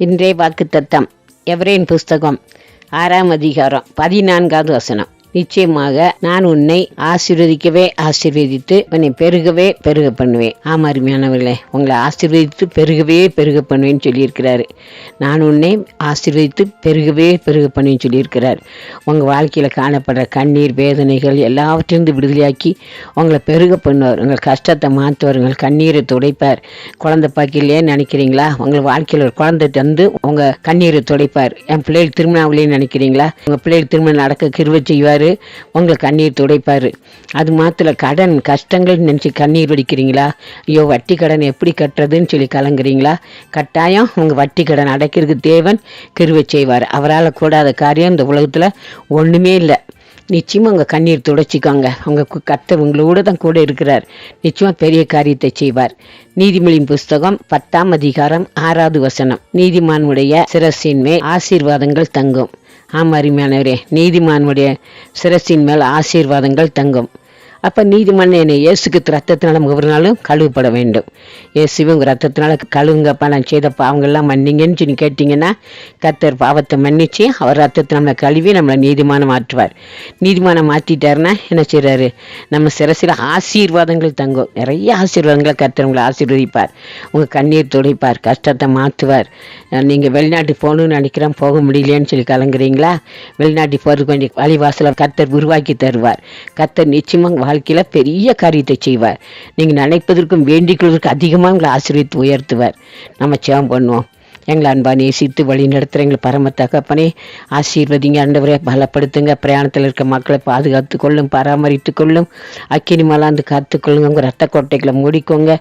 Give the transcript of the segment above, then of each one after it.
இன்றைய வாக்குத்தத்தம் எபிரேயர் புஸ்தகம் 6ஆம் அதிகாரம் 14வது வசனம். நிச்சயமாக நான் உன்னை ஆசீர்வதிக்கவே ஆசீர்வதித்து உன்னை பெருகவே பெருக பண்ணுவேன். ஆமா அருமையானவர்களே, உங்களை ஆசீர்வதித்து பெருகவே பெருக பண்ணுவேன்னு சொல்லியிருக்கிறாரு. நான் உன்னை ஆசீர்வதித்து பெருகவே பெருக பண்ணுவேன்னு சொல்லியிருக்கிறார். உங்கள் வாழ்க்கையில் காணப்படுற கண்ணீர் வேதனைகள் எல்லாவற்றிலிருந்து விடுதலையாக்கி உங்களை பெருக பண்ணுவார். உங்கள் கஷ்டத்தை மாற்றுவார், உங்கள் கண்ணீரை துடைப்பார். குழந்தை பாக்கிலே நினைக்கிறீங்களா? உங்கள் வாழ்க்கையில் ஒரு குழந்தை தந்து உங்கள் கண்ணீரை துடைப்பார். என் பிள்ளைகள் திருமணம் ஆகலைன்னு நினைக்கிறீங்களா? உங்கள் பிள்ளைகள் திருமணம் நடக்க கிருபை செய்வார், உங்களுக்கு கண்ணீர் துடைப்பார். அது மாத்திர கடன் கஷ்டங்கள் நினைச்சு கண்ணீர் வடிக்கிறீங்களா? ஐயோ வட்டி கடன் எப்படி கட்டுறதுன்னு சொல்லி கலங்குறீங்களா? கட்டாயம் உங்க வட்டி கடன் அடைக்கிறதுக்கு தேவன் கிருபை செய்வார். அவரால் கூடாத காரியம் இந்த உலகத்துல ஒண்ணுமே இல்லை. நிச்சயமா உங்க கண்ணீர் துடைச்சிக்கோங்க. உங்க கர்த்தர் உங்களோட தான் கூட இருக்கிறார். நிச்சயமா பெரிய காரியத்தை செய்வார். நீதிமொழியின் புஸ்தகம் 10ஆம் அதிகாரம் 6வது வசனம். நீதிமானுடைய சிரசின் மேல் ஆசீர்வாதங்கள் தங்கும். ஆமா அருமையானவரே, நீதிமானுடைய சிரசின் மேல் ஆசீர்வாதங்கள் தங்கும். அப்போ நீதிமன் என்னை இயேசுக்கு ரத்தத்தினால நம்ம ஒவ்வொரு நாளும் கழுவுப்பட வேண்டும். இயேசுவே உங்கள் ரத்தத்தினால கழுவுங்கப்பா, நான் செய்த பாவங்கள்லாம் மன்னிங்கன்னு சொல்லி கேட்டிங்கன்னா கர்த்தர் பாவத்தை மன்னிச்சு அவர் ரத்தத்தை நம்மளை கழுவி நம்மளை நீதிமானம் மாற்றுவார். நீதிமானம் மாற்றிட்டாருன்னா என்ன செய்கிறாரு? நம்ம சிரசில் ஆசீர்வாதங்கள் தங்கும். நிறைய ஆசீர்வாதங்களை கர்த்தர் உங்களை ஆசீர்வதிப்பார். உங்கள் கண்ணீர் துடைப்பார், கஷ்டத்தை மாற்றுவார். நீங்கள் வெளிநாட்டுக்கு போகணும்னு நினைக்கிறேன், போக முடியலையேன்னு சொல்லி கலங்குறீங்களா? வெளிநாட்டுக்கு போகிறதுக்கு வேண்டிய வழிவாசலை கர்த்தர் உருவாக்கி தருவார். கர்த்தர் நிச்சயமாக வாழ்க்கையில பெரிய காரியத்தை செய்வார். நீங்க நினைப்பதற்கும் வேண்டிக்கொள்வதற்கு அதிகமாக உங்களை ஆசீர்வதித்து உயர்த்துவார். நம்ம ஜெபம் பண்ணுவோம். எங்களை அன்பா நேசித்து வழி நடத்துகிற எங்களை பரம தகப்பனே, ஆசீர்வதிங்க ஆண்டவரே, பலப்படுத்துங்க. பிரயாணத்தில் இருக்க மக்களை பாதுகாத்து கொள்ளும், பராமரித்து கொள்ளும். அக்கினி மலாந்து காத்துக்கொள்ளுங்க. உங்கள் ரத்த கோட்டைகளை மூடிக்கோங்க.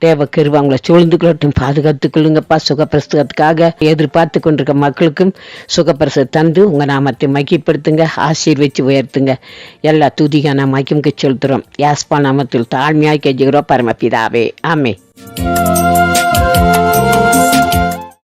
தேவ கிருபை அவங்களை சூழ்ந்து கொள்ளட்டும், பாதுகாத்து கொள்ளுங்கப்பா. சுகப்பிரசவத்துக்காக எதிர்பார்த்து கொண்டிருக்க மக்களுக்கும் சுகப்பிரசவ தந்து உங்கள் நாமத்தை மகிப்படுத்துங்க, ஆசீர்வதித்து உயர்த்துங்க. எல்லா துதிக நாம் மகிமுக்கு செலுத்துகிறோம். யாஸ்பா நாமத்தில் தாழ்மையாய் கெஞ்சுகிறோம் பரமபிதாவே, ஆமென்.